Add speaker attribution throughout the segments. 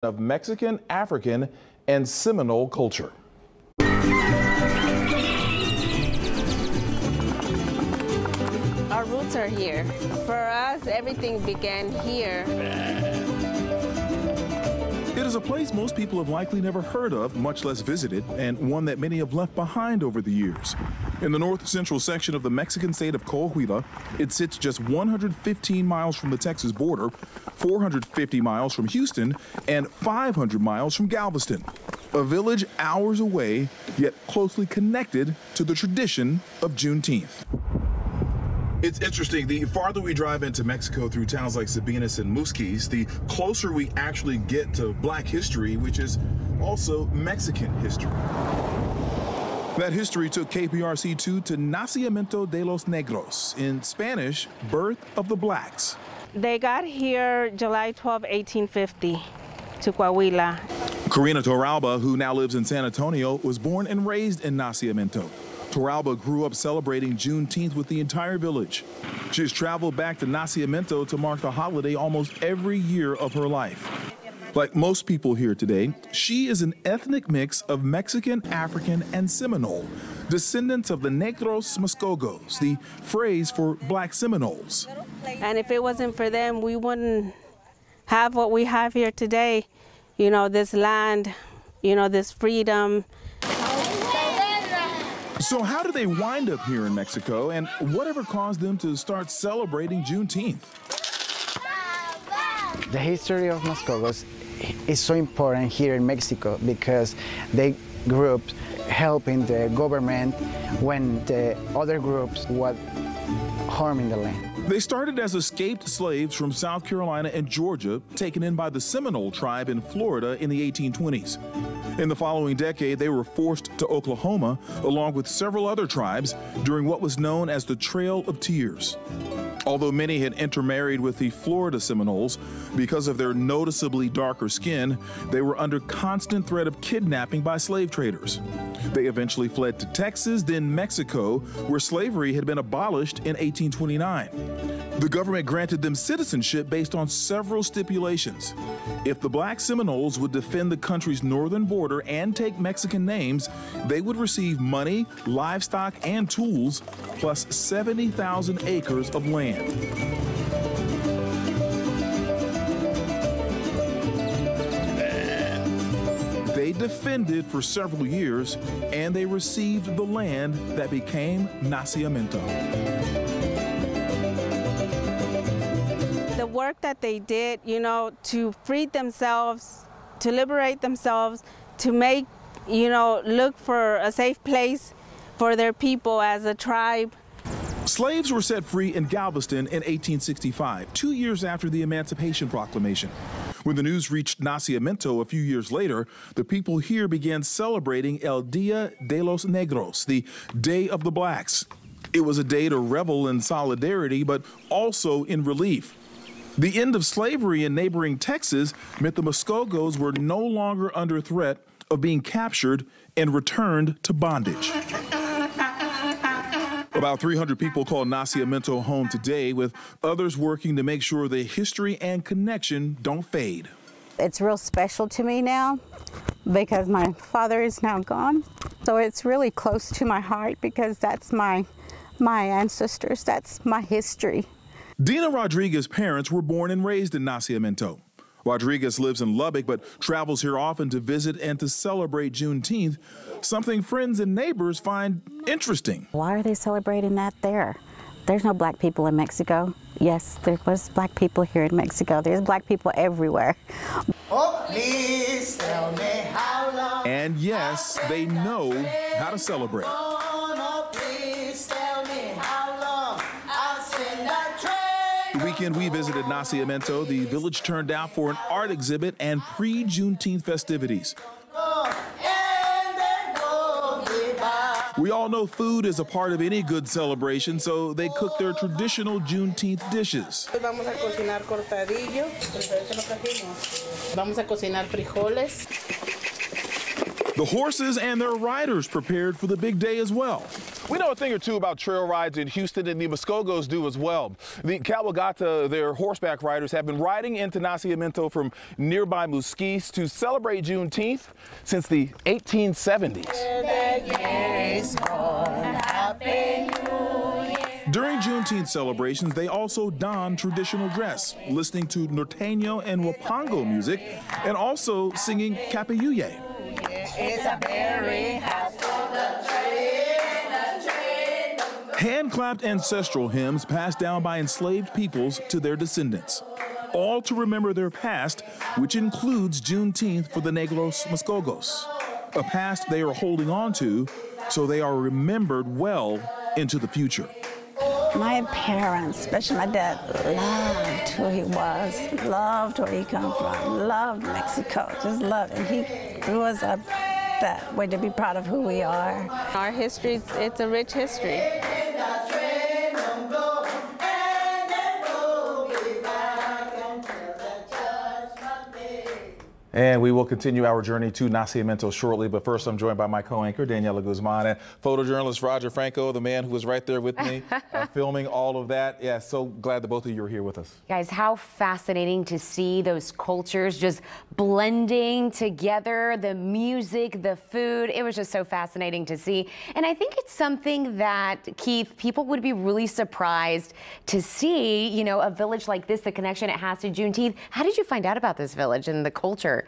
Speaker 1: of Mexican, African, and Seminole culture.
Speaker 2: Our roots are here. For us, everything began here.
Speaker 1: It is a place most people have likely never heard of, much less visited, and one that many have left behind over the years. In the north-central section of the Mexican state of Coahuila, it sits just 115 miles from the Texas border, 450 miles from Houston, and 500 miles from Galveston. A village hours away, yet closely connected to the tradition of Juneteenth. It's interesting, the farther we drive into Mexico through towns like Sabinas and Musquis, the closer we actually get to Black history, which is also Mexican history. That history took KPRC 2 to Nacimiento de los Negros, in Spanish, birth of the Blacks.
Speaker 2: They got here July 12, 1850 to Coahuila.
Speaker 1: Karina Torralba, who now lives in San Antonio, was born and raised in Nacimiento. Torralba grew up celebrating Juneteenth with the entire village. She has traveled back to Nacimiento to mark the holiday almost every year of her life. Like most people here today, she is an ethnic mix of Mexican, African, and Seminole, descendants of the Negros Muskogos, the phrase for Black Seminoles.
Speaker 2: And if it wasn't for them, we wouldn't have what we have here today. You know, this land, you know, this freedom.
Speaker 1: So how did they wind up here in Mexico, and whatever caused them to start celebrating Juneteenth?
Speaker 3: The history of Muskogos is so important here in Mexico because they grew up helping the government when the other groups were harming the land.
Speaker 1: They started as escaped slaves from South Carolina and Georgia, taken in by the Seminole tribe in Florida in the 1820s. In the following decade, they were forced to Oklahoma, along with several other tribes, during what was known as the Trail of Tears. Although many had intermarried with the Florida Seminoles, because of their noticeably darker skin, they were under constant threat of kidnapping by slave traders. They eventually fled to Texas, then Mexico, where slavery had been abolished in 1829. The government granted them citizenship based on several stipulations. If the Black Seminoles would defend the country's northern border and take Mexican names, they would receive money, livestock, and tools, plus 70,000 acres of land. They defended for several years, and they received the land that became Nacimiento.
Speaker 2: The work that they did, you know, to free themselves, to liberate themselves, to make, you know, look for a safe place for their people as a tribe.
Speaker 1: Slaves were set free in Galveston in 1865, 2 years after the Emancipation Proclamation. When the news reached Nacimiento a few years later, the people here began celebrating El Día de los Negros, the Day of the Blacks. It was a day to revel in solidarity, but also in relief. The end of slavery in neighboring Texas meant the Muskogos were no longer under threat of being captured and returned to bondage. About 300 people call Nacimiento home today, with others working to make sure the history and connection don't fade.
Speaker 4: It's real special to me now because my father is now gone. So it's really close to my heart because that's my ancestors, that's my history.
Speaker 1: Dina Rodriguez's parents were born and raised in Nacimiento. Rodriguez lives in Lubbock, but travels here often to visit and to celebrate Juneteenth, something friends and neighbors find interesting.
Speaker 4: Why are they celebrating that there? There's no Black people in Mexico. Yes, there was Black people here in Mexico. There's Black people everywhere.
Speaker 5: Oh, please tell me how long.
Speaker 1: And yes, they know how to celebrate. The weekend we visited Nacimiento, the village turned out for an art exhibit and pre-Juneteenth festivities. We all know food is a part of any good celebration, so they cook their traditional Juneteenth dishes.
Speaker 6: Vamos a cocinar cortadillo, vamos a cocinar frijoles.
Speaker 1: The horses and their riders prepared for the big day as well. We know a thing or two about trail rides in Houston, and the Muskogos do as well. The Cabalgata, their horseback riders, have been riding into Nacimiento from nearby Musquis to celebrate Juneteenth since the 1870s. During Juneteenth celebrations, they also don traditional dress, listening to norteño and wapango music, and also singing Capayuye. Hand-clapped ancestral hymns passed down by enslaved peoples to their descendants, all to remember their past, which includes Juneteenth for the Negros Muskogos, a past they are holding on to so they are remembered well into the future.
Speaker 4: My parents, especially my dad, loved who he was, loved where he come from, loved Mexico, just loved it. He grew us up that way to be proud of who we are.
Speaker 2: Our history, it's a rich history.
Speaker 1: And we will continue our journey to Nacimiento shortly, but first I'm joined by my co-anchor, Daniela Guzman, and photojournalist Roger Franco, the man who was right there with me, filming all of that. Yeah, so glad that both of you are here with us.
Speaker 7: Guys, how fascinating to see those cultures just blending together, the music, the food. It was just so fascinating to see. And I think it's something that, Keith, people would be really surprised to see, you know, a village like this, the connection it has to Juneteenth. How did you find out about this village and the culture?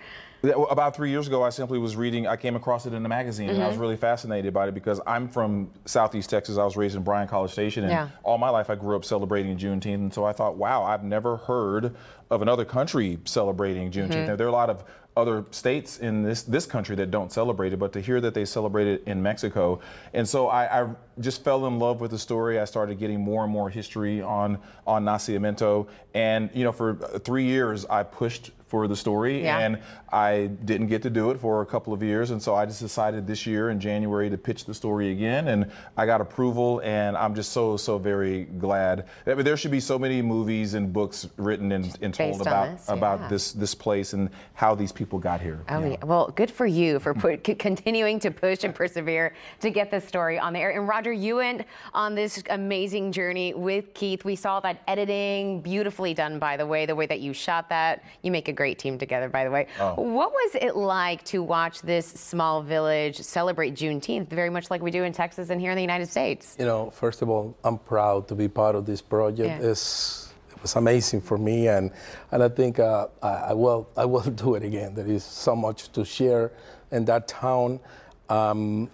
Speaker 1: About 3 years ago, I simply was reading, I came across it in a magazine, and I was really fascinated by it because I'm from Southeast Texas. I was raised in Bryan College Station, and all my life I grew up celebrating Juneteenth, and so I thought, wow, I've never heard of another country celebrating Juneteenth. There are a lot of other states in this country that don't celebrate it, but to hear that they celebrate it in Mexico. And so I just fell in love with the story. I started getting more and more history on Nacimiento. And, you know, for 3 years, I pushed for the story, and I didn't get to do it for a couple of years, and so I just decided this year in January to pitch the story again, and I got approval, and I'm just so very glad. I mean, there should be so many movies and books written and told about this place and how these people got here.
Speaker 7: Oh, yeah. Well, good for you for continuing to push and persevere to get this story on the air. And Roger, you went on this amazing journey with Keith. We saw that editing, beautifully done, by the way that you shot that. You make a great team together, by the way. What was it like to watch this small village celebrate Juneteenth, very much like we do in Texas and here in the United States?
Speaker 8: You know, first of all, I'm proud to be part of this project. It was amazing for me, and I think I will do it again. There is so much to share in that town. Man,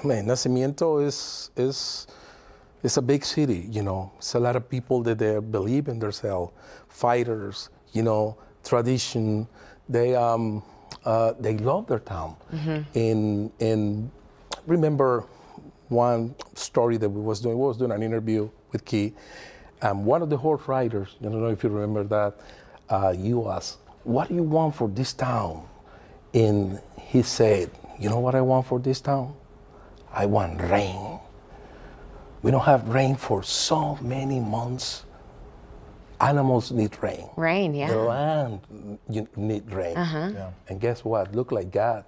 Speaker 8: Nacimiento is a big city. You know, it's a lot of people that they believe in themselves, fighters. You know, tradition. They love their town. And remember one story that we was doing an interview with Keith. One of the horse riders, I don't know if you remember that, you asked, what do you want for this town? And he said, you know what I want for this town? I want rain. We don't have rain for so many months. Animals need rain.
Speaker 7: Rain, yeah.
Speaker 8: The land you need rain. And guess what? Look like God.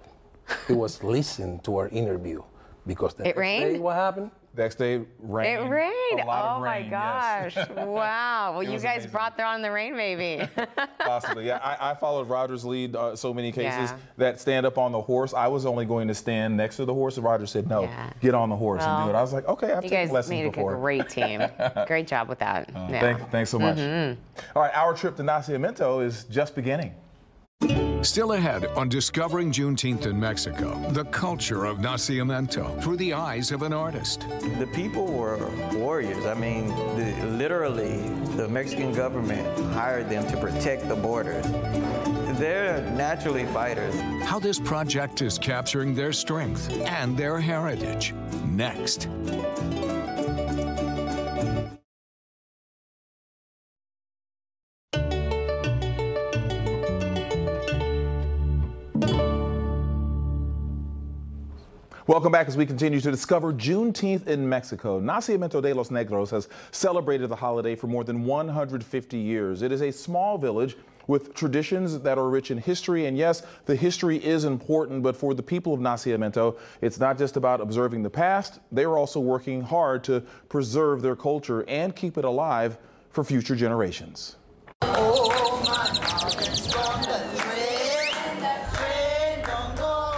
Speaker 8: He was listening to our interview because the next day, what happened?
Speaker 1: Next day, rain.
Speaker 7: It rained.
Speaker 1: A lot of
Speaker 7: My
Speaker 1: rain,
Speaker 7: gosh. Wow. Well, you guys brought on the rain, maybe.
Speaker 1: Possibly. Yeah, I followed Roger's lead so many cases that stand up on the horse. I was only going to stand next to the horse, and Roger said, no, get on the horse and do it. I was like, okay, I've taken lessons before.
Speaker 7: You guys made a great team. Great job with that.
Speaker 1: Thanks so much. All right, our trip to Nacimiento is just beginning.
Speaker 9: Still ahead on Discovering Juneteenth in Mexico, the culture of Nacimiento through the eyes of an artist.
Speaker 10: The people were warriors. I mean, literally, the Mexican government hired them to protect the borders. They're naturally fighters.
Speaker 9: How this project is capturing their strength and their heritage. Next.
Speaker 1: Welcome back as we continue to discover Juneteenth in Mexico. Nacimiento de los Negros has celebrated the holiday for more than 150 years. It is a small village with traditions that are rich in history. And yes, the history is important, but for the people of Nacimiento, it's not just about observing the past. They are also working hard to preserve their culture and keep it alive for future generations.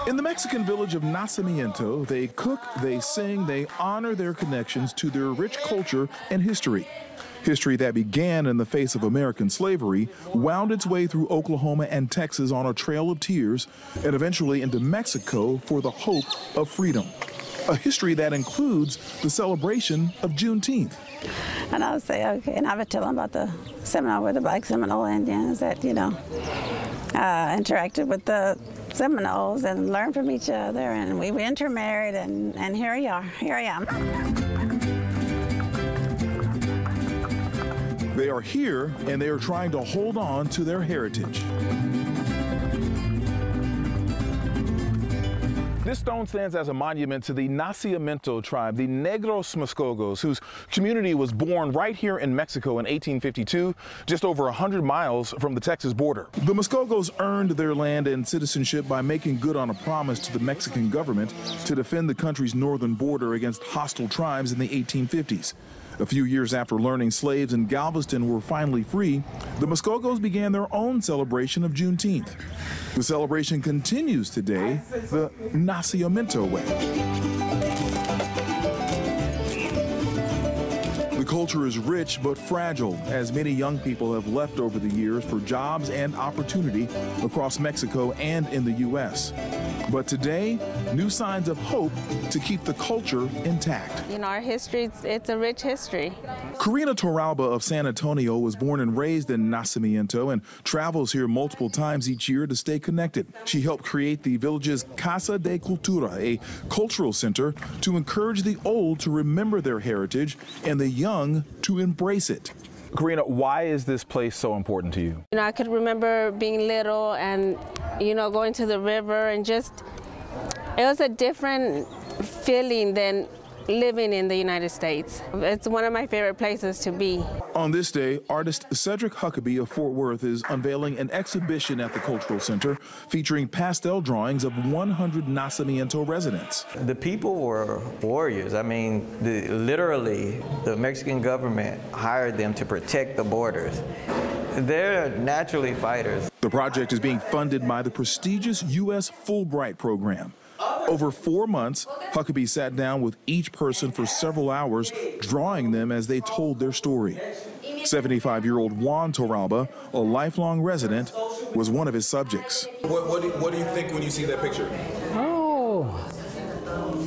Speaker 1: In the Mexican village of Nacimiento, they cook, they sing, they honor their connections to their rich culture and history. History that began in the face of American slavery, wound its way through Oklahoma and Texas on a trail of tears, and eventually into Mexico for the hope of freedom. A history that includes the celebration of Juneteenth.
Speaker 4: And I would say, okay, and I would tell them about the Seminole with the Black Seminole Indians that, you know, interacted with the Seminoles and learned from each other, and we intermarried, and here we are. Here I am.
Speaker 1: They are here, and they are trying to hold on to their heritage. This stone stands as a monument to the Nacimiento tribe, the Negros Muskogos, whose community was born right here in Mexico in 1852, just over 100 miles from the Texas border. The Muskogos earned their land and citizenship by making good on a promise to the Mexican government to defend the country's northern border against hostile tribes in the 1850s. A few years after learning slaves in Galveston were finally free, the Muskogos began their own celebration of Juneteenth. The celebration continues today the Nacimiento way. The culture is rich but fragile, as many young people have left over the years for jobs and opportunity across Mexico and in the U.S. But today, new signs of hope to keep the culture intact.
Speaker 2: You know, our history, it's a rich history.
Speaker 1: Karina Torralba of San Antonio was born and raised in Nacimiento and travels here multiple times each year to stay connected. She helped create the village's Casa de Cultura, a cultural center to encourage the old to remember their heritage and the young to embrace it. Karina, why is this place so important to you?
Speaker 2: You know, I could remember being little and, you know, going to the river, and just, it was a different feeling than living in the United States. It's one of my favorite places to be.
Speaker 1: On this day, artist Cedric Huckabee of Fort Worth is unveiling an exhibition at the Cultural Center featuring pastel drawings of 100 Nacimiento residents.
Speaker 10: The people were warriors. I mean, literally, the Mexican government hired them to protect the borders. They're naturally fighters.
Speaker 1: The project is being funded by the prestigious U.S. Fulbright program. Over 4 months, Huckabee sat down with each person for several hours, drawing them as they told their story. 75-year-old Juan Torralba, a lifelong resident, was one of his subjects. What do you think when you see that picture?
Speaker 11: Oh,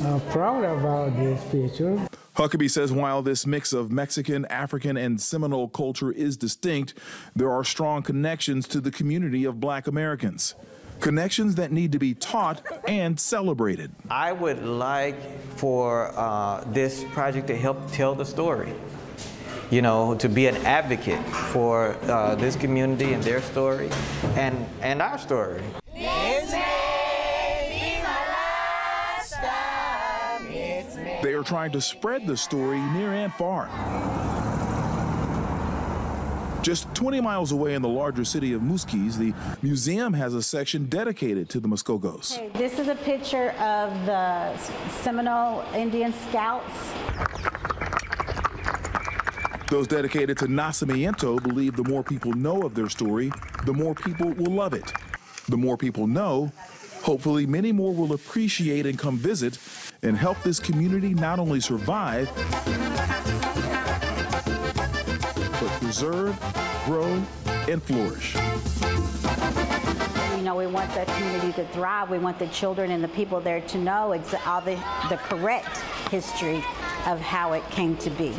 Speaker 11: I'm proud about this picture.
Speaker 1: Huckabee says while this mix of Mexican, African, and Seminole culture is distinct, there are strong connections to the community of Black Americans. Connections that need to be taught and celebrated.
Speaker 10: I would like for this project to help tell the story. You know, to be an advocate for this community and their story and our story.
Speaker 1: They are trying to spread the story near and far. Just 20 miles away in the larger city of Musquis, the museum has a section dedicated to the Muskogos.
Speaker 12: Okay, this is a picture of the Seminole Indian Scouts.
Speaker 1: Those dedicated to Nacimiento believe the more people know of their story, the more people will love it. The more people know, hopefully many more will appreciate and come visit and help this community not only survive, but preserve, grow, and flourish.
Speaker 12: You know, we want the community to thrive. We want the children and the people there to know all the correct history of how it came to be.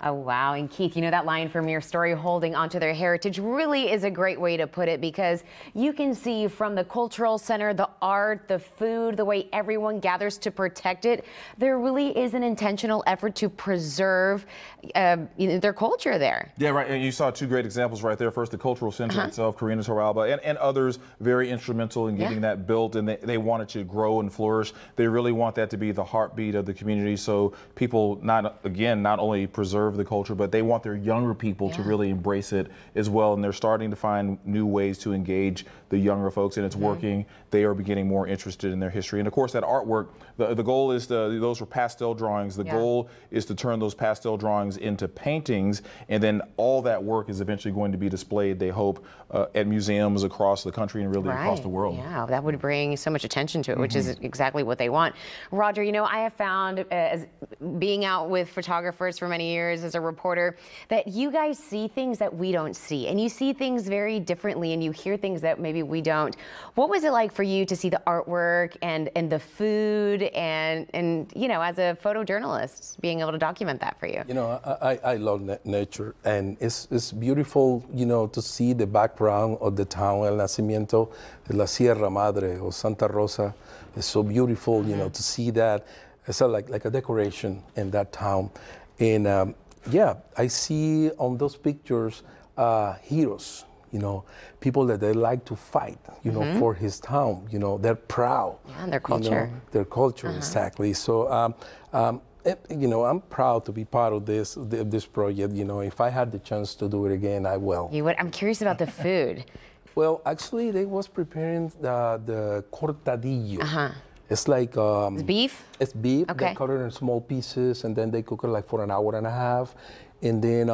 Speaker 7: Oh, wow. And Keith, you know, that line from your story, holding onto their heritage, really is a great way to put it, because you can see from the cultural center, the art, the food, the way everyone gathers to protect it, there really is an intentional effort to preserve their culture there.
Speaker 1: Yeah, right. And you saw two great examples right there. First, the cultural center itself, Karina Torralba, and others very instrumental in getting that built, and they want it to grow and flourish. They really want that to be the heartbeat of the community, so people not only preserve preserve the culture, but they want their younger people to really embrace it as well. And they're starting to find new ways to engage the younger folks, and it's working. They are getting more interested in their history. And of course, that artwork, the goal is those were pastel drawings. The goal is to turn those pastel drawings into paintings, and then all that work is eventually going to be displayed, they hope, at museums across the country and really across the world.
Speaker 7: Yeah, that would bring so much attention to it, which is exactly what they want. Roger, you know, I have found, as being out with photographers for many years as a reporter, that you guys see things that we don't see, and you see things very differently, and you hear things that maybe we don't. What was it like for you to see the artwork and the food and you know, as a photojournalist, being able to document that for you?
Speaker 8: You know, I love nature, and it's beautiful, you know, to see the background of the town, El Nacimiento, La Sierra Madre or Santa Rosa. It's so beautiful, you know, to see that. It's like a decoration in that town. And yeah, I see on those pictures heroes, you know, people that they like to fight, you know, for his town. You know, they're proud.
Speaker 7: Yeah, and their culture.
Speaker 8: You know, their culture, exactly. So, you know, I'm proud to be part of this project. You know, if I had the chance to do it again, I will.
Speaker 7: You would? I'm curious about the food.
Speaker 8: Well, actually, they was preparing the cortadillo. It's like
Speaker 7: it's beef.
Speaker 8: It's beef.
Speaker 7: Okay.
Speaker 8: They cut it in small pieces, and then they cook it like for an hour and a half. And then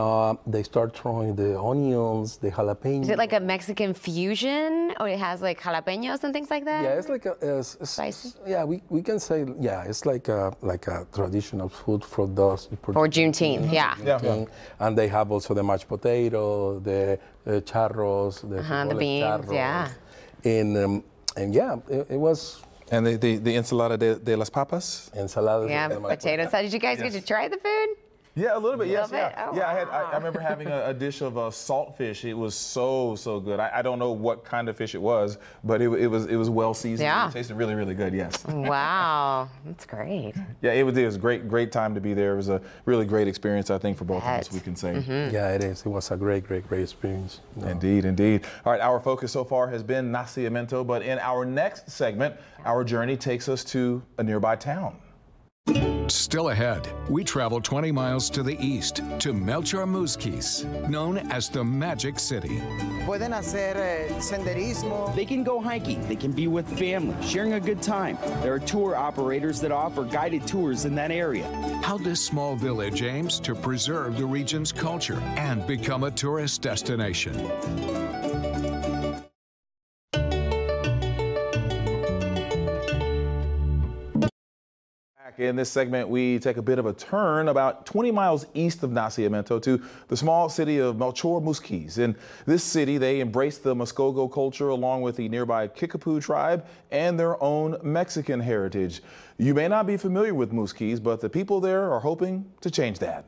Speaker 8: they start throwing the onions, the jalapenos.
Speaker 7: Is it like a Mexican fusion, or it has like jalapenos and things like that?
Speaker 8: Yeah, it's like a
Speaker 7: spicy.
Speaker 8: Yeah, we can say it's like a traditional food for those
Speaker 7: for Juneteenth. Yeah.
Speaker 8: And they have also the mashed potato, the charros, the
Speaker 7: beans.
Speaker 8: Charros.
Speaker 7: Yeah.
Speaker 8: And yeah, it was.
Speaker 1: And the ensalada de las papas.
Speaker 8: Ensalada.
Speaker 7: Yeah, potato salad. Did you guys get to try the food?
Speaker 1: Yeah, a little bit, yes.
Speaker 7: Oh,
Speaker 1: yeah,
Speaker 7: wow.
Speaker 1: I remember having a dish of saltfish. It was so good. I don't know what kind of fish it was, but it was well seasoned.
Speaker 7: Yeah.
Speaker 1: It tasted really, really good, yes.
Speaker 7: Wow, that's great.
Speaker 1: Yeah, it was great time to be there. It was a really great experience, I think, for both of us, we can say.
Speaker 8: Yeah, it is. It was a great experience.
Speaker 1: No. Indeed. All right, our focus so far has been Nacimiento, but in our next segment, our journey takes us to a nearby town.
Speaker 9: Still ahead, we travel 20 miles to the east to Melchor Musquis, known as the Magic City.
Speaker 5: Pueden hacer senderismo.
Speaker 13: They can go hiking. They can be with family, sharing a good time. There are tour operators that offer guided tours in that area.
Speaker 9: How this small village aims to preserve the region's culture and become a tourist destination.
Speaker 1: In this segment, we take a bit of a turn about 20 miles east of Nacimiento to the small city of Melchor Musquis. In this city, they embrace the Muskogo culture along with the nearby Kickapoo tribe and their own Mexican heritage. You may not be familiar with Musquis, but the people there are hoping to change that.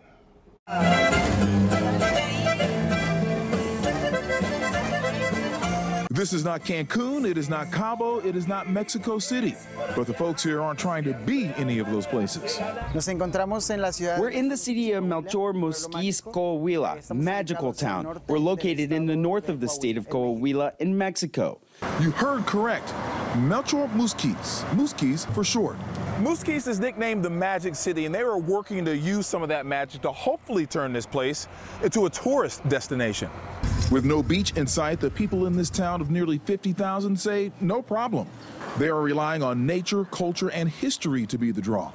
Speaker 1: This is not Cancun, it is not Cabo, it is not Mexico City. But the folks here aren't trying to be any of those places.
Speaker 5: Nos encontramos en la ciudad.
Speaker 13: We're in the city of Melchor Musquis, Coahuila, a magical town. We're located in the north of the state of Coahuila in Mexico.
Speaker 1: You heard correct. Melchor Musquis. Musquis for short. Musquis is nicknamed the Magic City, and they are working to use some of that magic to hopefully turn this place into a tourist destination. With no beach in sight, the people in this town of nearly 50,000 say no problem. They are relying on nature, culture, and history to be the draw.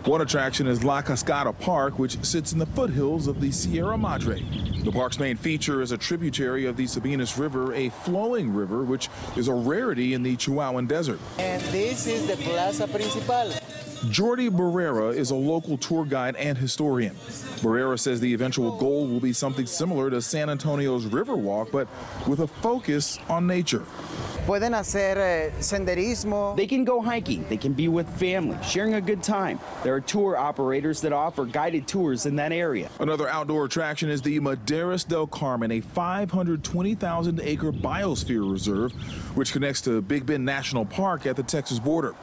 Speaker 1: One attraction is La Cascada Park, which sits in the foothills of the Sierra Madre. The park's main feature is a tributary of the Sabinas River, a flowing river, which is a rarity in the Chihuahuan Desert.
Speaker 5: And this is the Plaza Principal.
Speaker 1: Jordi Barrera is a local tour guide and historian. Barrera says the eventual goal will be something similar to San Antonio's Riverwalk, but with a focus on nature.
Speaker 5: Pueden hacer senderismo.
Speaker 13: They can go hiking. They can be with family, sharing a good time. There are tour operators that offer guided tours in that area.
Speaker 1: Another outdoor attraction is the Maderas del Carmen, a 520,000-acre biosphere reserve, which connects to Big Bend National Park at the Texas border.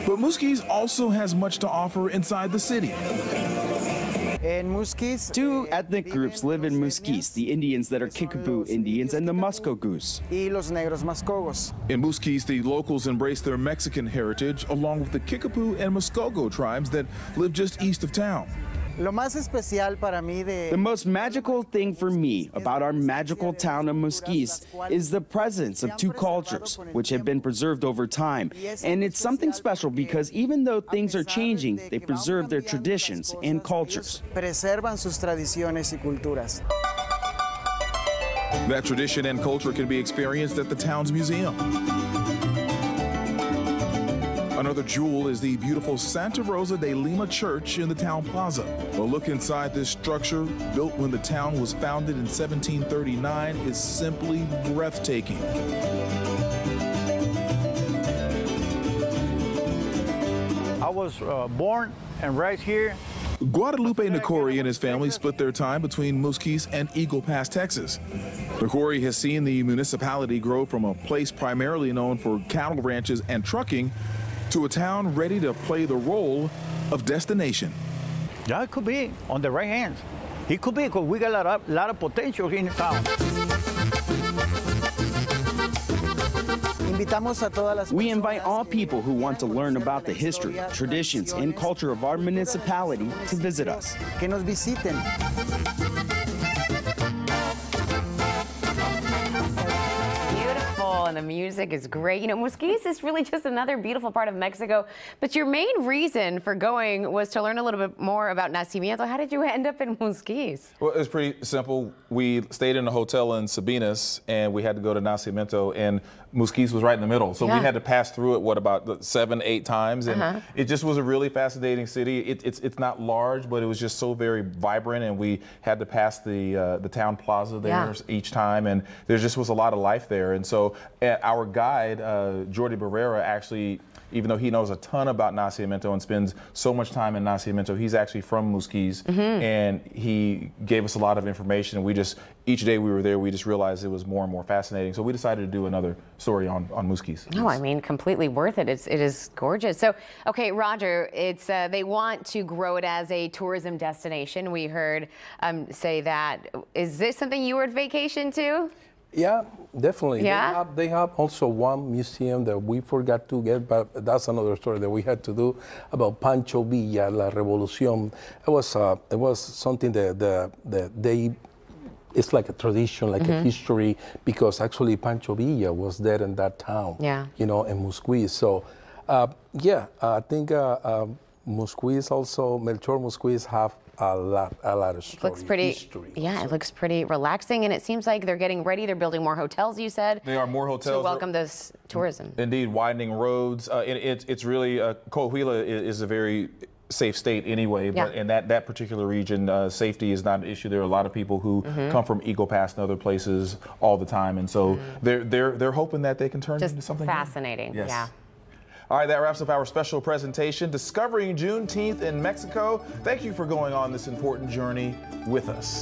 Speaker 1: But Musquis also has much to offer inside the city.
Speaker 5: In Musquis,
Speaker 13: two ethnic groups live in Musquis, the Indians that are Kickapoo Indians and the Muskogos.
Speaker 5: Y los negros Muskogos.
Speaker 1: In Musquis, the locals embrace their Mexican heritage along with the Kickapoo and Muskogo tribes that live just east of town.
Speaker 13: The most magical thing for me about our magical town of Musquis is the presence of two cultures, which have been preserved over time. And it's something special because even though things are changing, they preserve their traditions and cultures.
Speaker 1: That tradition and culture can be experienced at the town's museum. Another jewel is the beautiful Santa Rosa de Lima Church in the town plaza. A look inside this structure, built when the town was founded in 1739, is simply breathtaking.
Speaker 14: I was born and raised here.
Speaker 1: Guadalupe Nacori and his family split their time between Musquis and Eagle Pass, Texas. Nacori has seen the municipality grow from a place primarily known for cattle ranches and trucking to a town ready to play the role of destination.
Speaker 14: Yeah, it could be on the right hands. It could be because we got a lot of potential here in town.
Speaker 13: We invite all people who want to learn about the history, traditions, and culture of our municipality to visit us.
Speaker 7: And the music is great. You know, Musquis is really just another beautiful part of Mexico. But your main reason for going was to learn a little bit more about Nacimiento. How did you end up in Musquis?
Speaker 1: Well, it's pretty simple. We stayed in a hotel in Sabinas, and we had to go to Nacimiento, and Musquis was right in the middle. So we had to pass through it, about 7, 8 times. And it just was a really fascinating city. It's not large, but it was just so very vibrant, and we had to pass the town plaza there each time, and there just was a lot of life there. And so our guide, Jordi Barrera, actually, even though he knows a ton about Nacimiento and spends so much time in Nacimiento, he's actually from Musquis, and he gave us a lot of information. And we just, each day we were there, we just realized it was more and more fascinating. So we decided to do another story on Musquis.
Speaker 7: No, I mean, completely worth it. It is gorgeous. So, okay, Roger, it's they want to grow it as a tourism destination. We heard say that. Is this something you were at vacation to?
Speaker 8: Yeah, definitely.
Speaker 7: Yeah?
Speaker 8: They have also one museum that we forgot to get, but that's another story that we had to do about Pancho Villa, La Revolución. It was something that they, it's like a tradition, like a history, because actually Pancho Villa was there in that town, you know, in Musquis. So, yeah, I think Musquis also, Melchor Musquis have a lot of story.
Speaker 7: Looks pretty,
Speaker 8: history.
Speaker 7: Yeah, it looks pretty relaxing, and it seems like they're getting ready. They're building more hotels, you said.
Speaker 1: They are more hotels.
Speaker 7: To welcome this tourism.
Speaker 1: Indeed, widening roads. It's really, Coahuila is a very safe state anyway, but in that particular region, safety is not an issue. There are a lot of people who come from Eagle Pass and other places all the time, and so they're hoping that they can turn it into something
Speaker 7: fascinating.
Speaker 1: Yes.
Speaker 7: Yeah.
Speaker 1: All right, that wraps up our special presentation, Discovering Juneteenth in Mexico. Thank you for going on this important journey with us.